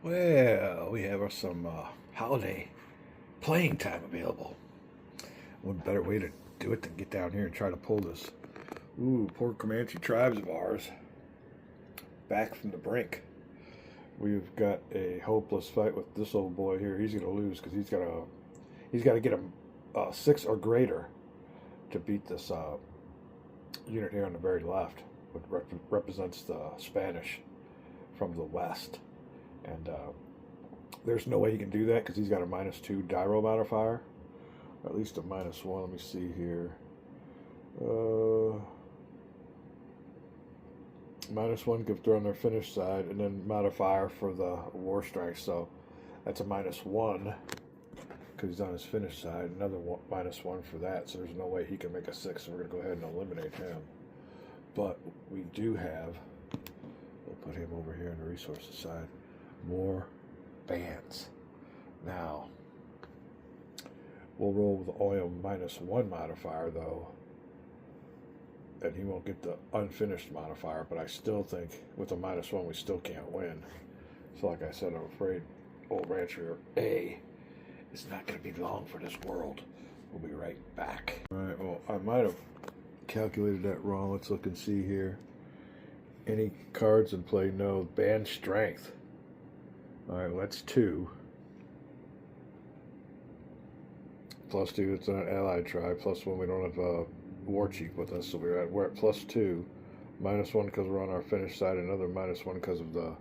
Well, we have some holiday playing time available. What better way to do it than get down here and try to pull this? Ooh, poor Comanche tribes of ours back from the brink. We've got a hopeless fight with this old boy here. He's going to lose because he's got to get a 6 or greater to beat this unit here on the very left, which represents the Spanish from the west. And there's no way he can do that because he's got a -2 die roll modifier. Or at least a -1. Let me see here. -1 if they're on their finish side, and then modifier for the war strike. So that's a -1 because he's on his finish side. Another -1 for that. So there's no way he can make a 6. So we're going to go ahead and eliminate him. But we do have, we'll put him over here on the resources side, more bands. Now, we'll roll with only a -1 modifier though, and he won't get the unfinished modifier, but I still think with a -1 we still can't win. So like I said, I'm afraid old Rancher A is not going to be long for this world. We'll be right back. Alright, well, I might have calculated that wrong. Let's look and see here. Any cards in play? No. Band strength. Alright, well, that's 2. +2, it's an allied tribe. +1, we don't have a war chief with us, so we're at +2. -1 because we're on our finish side. Another -1 because of the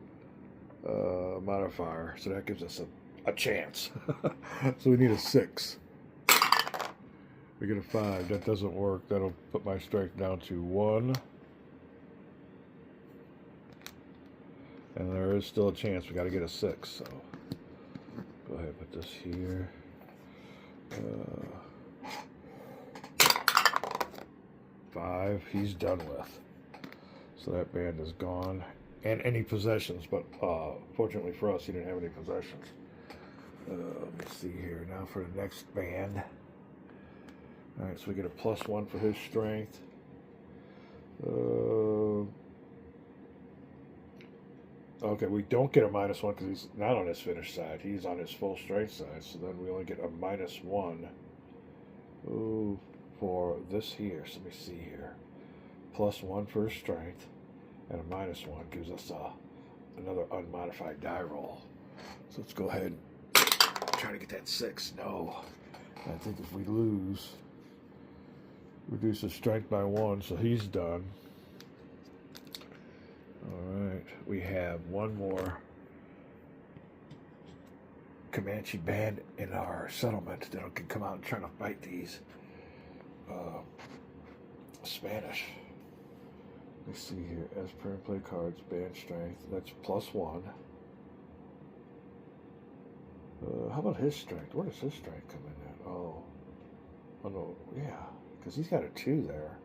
modifier. So that gives us a chance. So we need a 6. We get a 5. That doesn't work. That'll put my strength down to 1. And there is still a chance. We got to get a 6. So go ahead and put this here. 5. He's done with. So that band is gone. And any possessions, but fortunately for us, he didn't have any possessions. Let me see here. Now for the next band. Alright, so we get a +1 for his strength. Okay, we don't get a -1 because he's not on his finish side. He's on his full strength side. So then we only get a -1. Ooh, for this here. So let me see here. +1 for his strength. And a -1 gives us another unmodified die roll. So let's go ahead and try to get that 6. No. I think if we lose, reduce his strength by 1, so he's done. Alright, we have one more Comanche band in our settlement that can come out and try to fight these Spanish. Let's see here. As per play cards, band strength. That's +1. How about his strength? Where does his strength come in at? Oh no, yeah, because he's got a 2 there.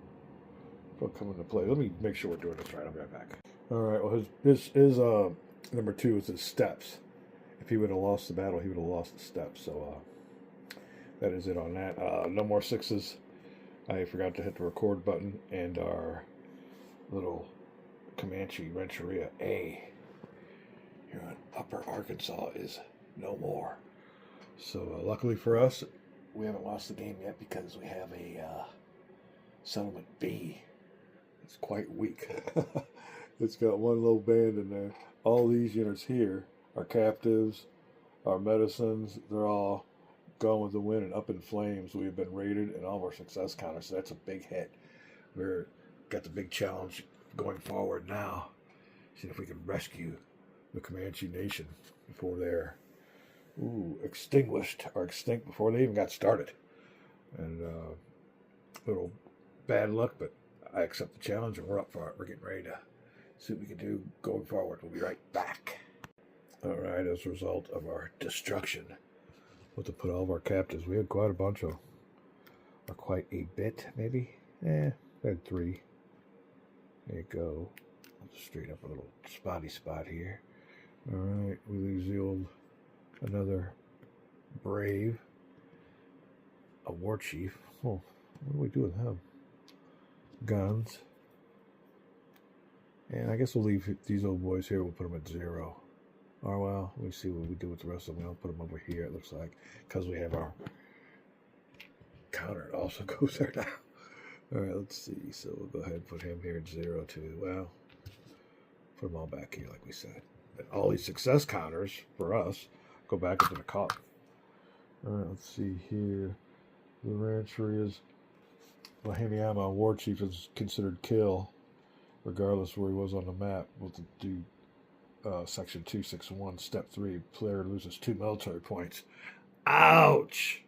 It'll come into play. Let me make sure we're doing this right. I'll be right back. All right. Well, his number 2 is his steps. If he would have lost the battle, he would have lost the steps. So that is it on that. No more 6s. I forgot to hit the record button, and our little Comanche Rancheria A here on Upper Arkansas is no more. So luckily for us, we haven't lost the game yet because we have a settlement B. It's quite weak. It's got one little band in there. All these units here are captives, our medicines, they're all gone with the wind and up in flames. We've been raided and all of our success counters, so that's a big hit. We're got the big challenge going forward now. See if we can rescue the Comanche Nation before they're extinguished or extinct before they even got started. And a little bad luck, but I accept the challenge and we're up for it. We're getting ready to see what we can do going forward. We'll be right back. All right, as a result of our destruction, we'll have to put all of our captives. We had quite a bunch of, or quite a bit, maybe. We had 3. There you go. I'll just straighten up a little spotty spot here. All right, we lose the old, another brave, a war chief. Oh, what do we do with him? Guns. And I guess we'll leave these old boys here. We'll put them at 0. Oh, well, let me see what we do with the rest of them. I'll put them over here, it looks like, because we have our counter. It also goes there now. All right, let's see. So we'll go ahead and put him here at 0, 2. Well, put them all back here, like we said. And all these success counters for us go back into the cup. All right, let's see here. The Rancheria's Lahaniama War Chief is considered kill, regardless of where he was on the map. We'll do Section 261, Step 3. Player loses 2 military points. Ouch!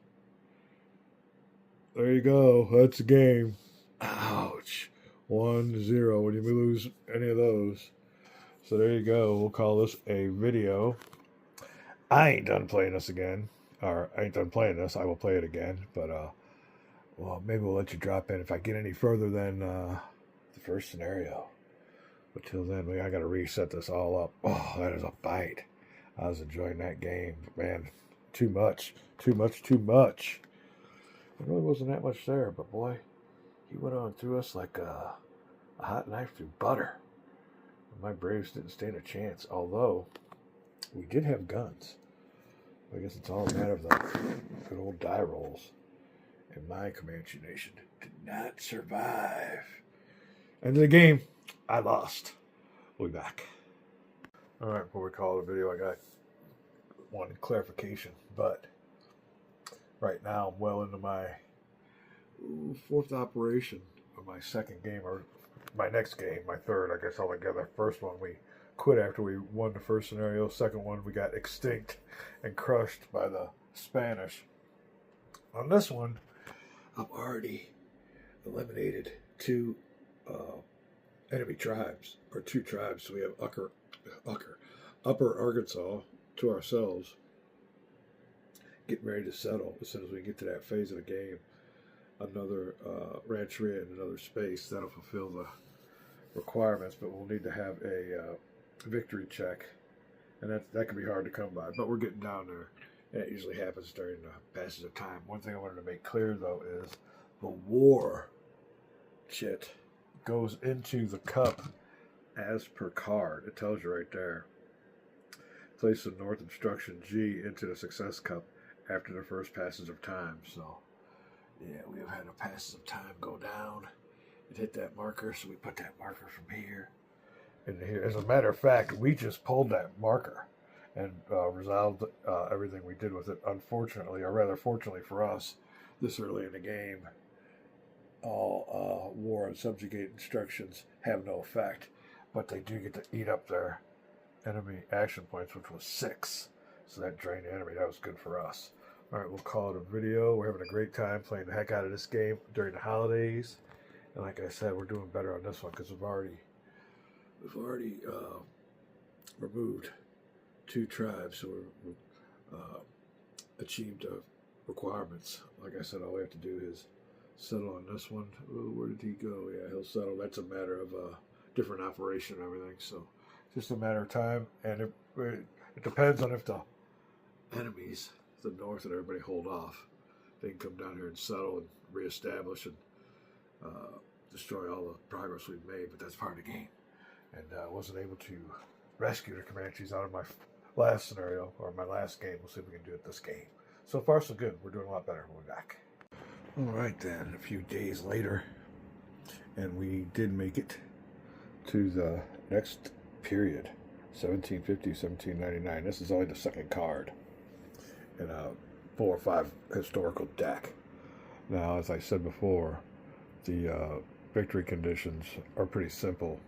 There you go. That's a game. Ouch. 1-0 when you lose any of those. So there you go. We'll call this a video. I ain't done playing this again. Or I ain't done playing this. I will play it again. But, well, maybe we'll let you drop in if I get any further than the first scenario. But till then, I got to reset this all up. Oh, that is a bite. I was enjoying that game. But man, too much. Too much, too much. There really wasn't that much there, but boy, he went on through us like a hot knife through butter. My Braves didn't stand a chance, although we did have guns. I guess it's all a matter of the good old die rolls. And my Comanche Nation did not survive. End of the game, I lost. We'll be back. All right, before we call the video, I got one clarification, but right now I'm well into my fourth operation of my second game, or my next game, my third, I guess, altogether. First one we quit after we won the first scenario. Second one we got extinct and crushed by the Spanish. On this one, I've already eliminated 2 enemy tribes, or 2 tribes. So we have Upper Arkansas to ourselves, getting ready to settle as soon as we get to that phase of the game. Another rancheria in another space that'll fulfill the requirements, but we'll need to have a victory check, and that can be hard to come by. But we're getting down there, and it usually happens during the passage of time. One thing I wanted to make clear though is the war chit goes into the cup as per card. It tells you right there. Place the North Instruction G into the Success Cup after the first passage of time. So, yeah, we have had a passage of time go down. It hit that marker, so we put that marker from here and here. As a matter of fact, we just pulled that marker and resolved everything we did with it. Unfortunately, or rather fortunately for us, this early in the game, all war and subjugate instructions have no effect, but they do get to eat up their enemy action points, which was 6. So that drained the enemy. That was good for us. All right, we'll call it a video. We're having a great time playing the heck out of this game during the holidays. And like I said, we're doing better on this one because we've already removed 2 tribes, so we've achieved requirements. Like I said, all we have to do is settle on this one. Oh, where did he go? Yeah, he'll settle. That's a matter of a different operation and everything. So just a matter of time, and it depends on if the enemies, the North and everybody, hold off. They can come down here and settle and reestablish and destroy all the progress we've made, but that's part of the game. And I wasn't able to rescue the Comanches out of my last scenario, or my last game. We'll see if we can do it this game. So far, so good. We're doing a lot better. We'll be back. All right, then. A few days later, and we did make it to the next period, 1750, 1799. This is only the second card in a 4 or 5 historical deck. Now, as I said before, the victory conditions are pretty simple.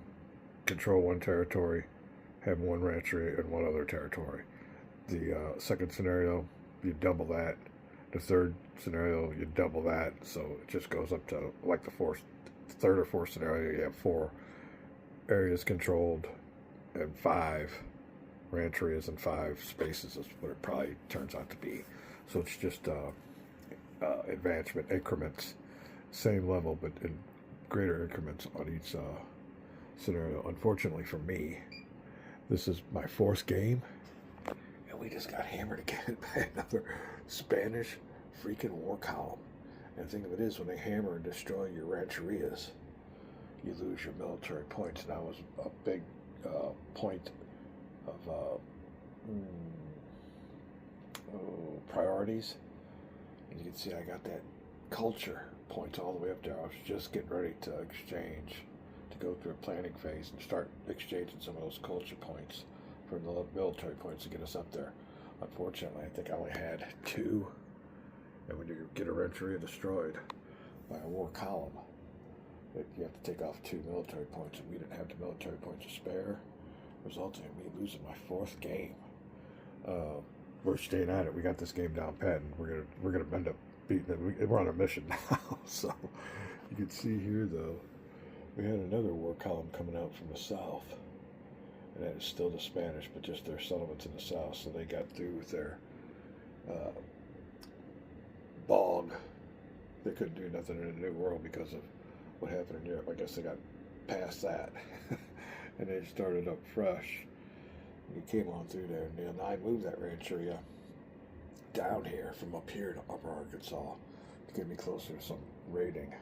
Control 1 territory, have 1 rancheria and 1 other territory. The second scenario, you double that. The third scenario, you double that. So it just goes up to like the third or fourth scenario, you have 4 areas controlled and 5 rancherias and 5 spaces is what it probably turns out to be. So it's just advancement increments, same level, but in greater increments on each scenario. Unfortunately for me, this is my 4th game, and we just got hammered again by another Spanish freaking war column. And the thing of it is, when they hammer and destroy your rancherias, you lose your military points. And that was a big point of priorities. And you can see I got that culture points all the way up there. I was just getting ready to exchange, to go through a planning phase and start exchanging some of those culture points for the military points to get us up there. Unfortunately, I think I only had 2. And when you get a Renteria destroyed by a war column, you have to take off 2 military points, and we didn't have the military points to spare, resulting in me losing my 4th game. We're staying at it. We got this game down pat, and we're gonna end up beating it. We're on a mission now. So you can see here, though, we had another war column coming out from the south, and that is still the Spanish, but just their settlements in the south. So they got through with their bog. They couldn't do nothing in the New World because of what happened in Europe. I guess they got past that, and they started up fresh. We came on through there, and I moved that Rancheria down here from up here to Upper Arkansas to get me closer to some raiding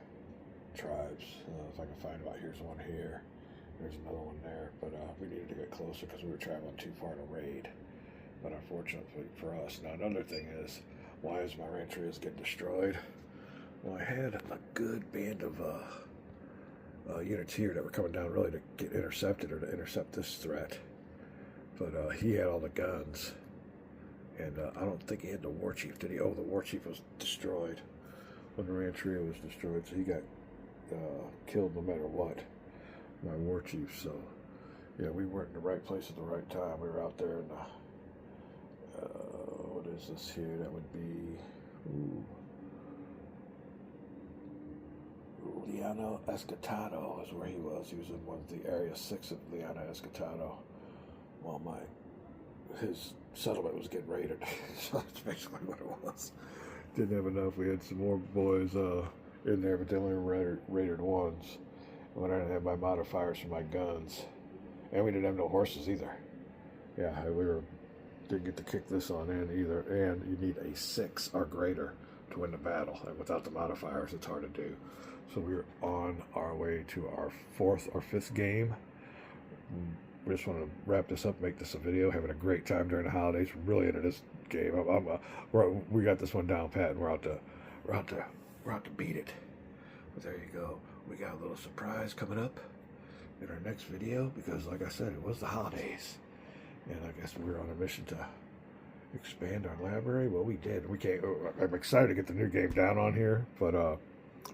tribes. If I can find out, here's one here. There's another one there, but we needed to get closer because we were traveling too far to raid. But unfortunately for us, now another thing is, why is my Rancherias getting destroyed? Well, I had a good band of units here that were coming down really to get intercepted or to intercept this threat. But he had all the guns, and I don't think he had the war chief, did he? Oh, the war chief was destroyed when the Rancheria was destroyed, so he got killed no matter what, my war chief. So, yeah, we weren't in the right place at the right time. We were out there in the, what is this here? That would be, Liano Escatado is where he was. He was in one of the Area 6 of Liano Escatado. Well, his settlement was getting raided. So that's basically what it was. Didn't have enough. We had some more boys in there, but they only raided once. When I didn't have my modifiers for my guns, and we didn't have no horses either. Yeah, didn't get to kick this on in either. And you need a 6 or greater to win the battle, and without the modifiers, it's hard to do. So we were on our way to our 4th or 5th game. We just want to wrap this up, make this a video. Having a great time during the holidays. Really into this game. We got this one down pat, and we're out to beat it. But there you go. We got a little surprise coming up in our next video because, like I said, it was the holidays, and I guess we were on a mission to expand our library. Well, we did. We can't. I'm excited to get the new game down on here, but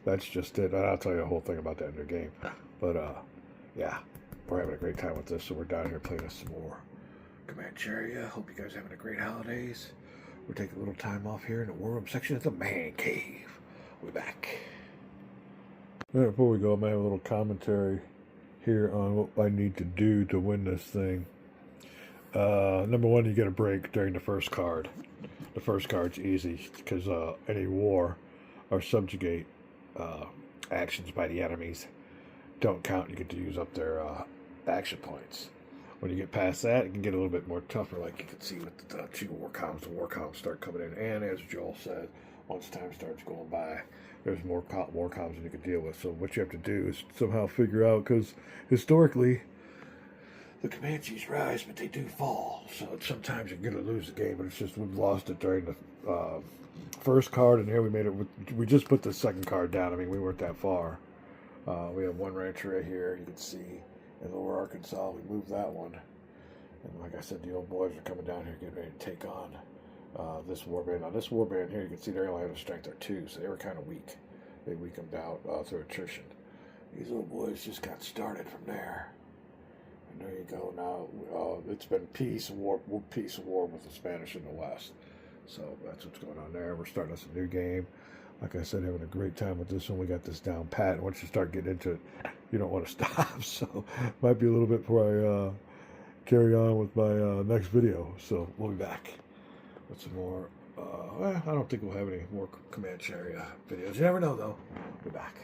that's just it. I'll tell you the whole thing about that new game. But yeah. We're having a great time with this, so we're down here playing some more Comanche. Hope you guys are having a great holidays. We're taking a little time off here in the war room section of the man cave. We're back. Right, before we go, I'm going to have a little commentary here on what I need to do to win this thing. Number 1, you get a break during the first card. The first card's easy because any war or subjugate actions by the enemies don't count. You get to use up their action points. When you get past that, it can get a little bit more tougher, like you can see with the 2 war columns. The war columns start coming in, and as Joel said, once time starts going by, there's more war columns than you can deal with. So what you have to do is somehow figure out, because historically, the Comanches rise, but they do fall. So sometimes you're going to lose the game, but it's just we've lost it during the first card, and here we made it. We just put the second card down. I mean, we weren't that far. We have one rancher here, you can see, in Lower Arkansas. We moved that one. And like I said, the old boys are coming down here getting ready to take on this warband. Now, this warband here, you can see they only had a strength of 2, so they were kind of weak. They weakened out through attrition. These old boys just got started from there. And there you go. Now, it's been peace and war with the Spanish in the West. So that's what's going on there. We're starting us a new game. Like I said, having a great time with this one. We got this down pat. And once you start getting into it, you don't want to stop. So might be a little bit before I carry on with my next video. So we'll be back with some more. I don't think we'll have any more Comanche area videos. You never know, though. We'll be back.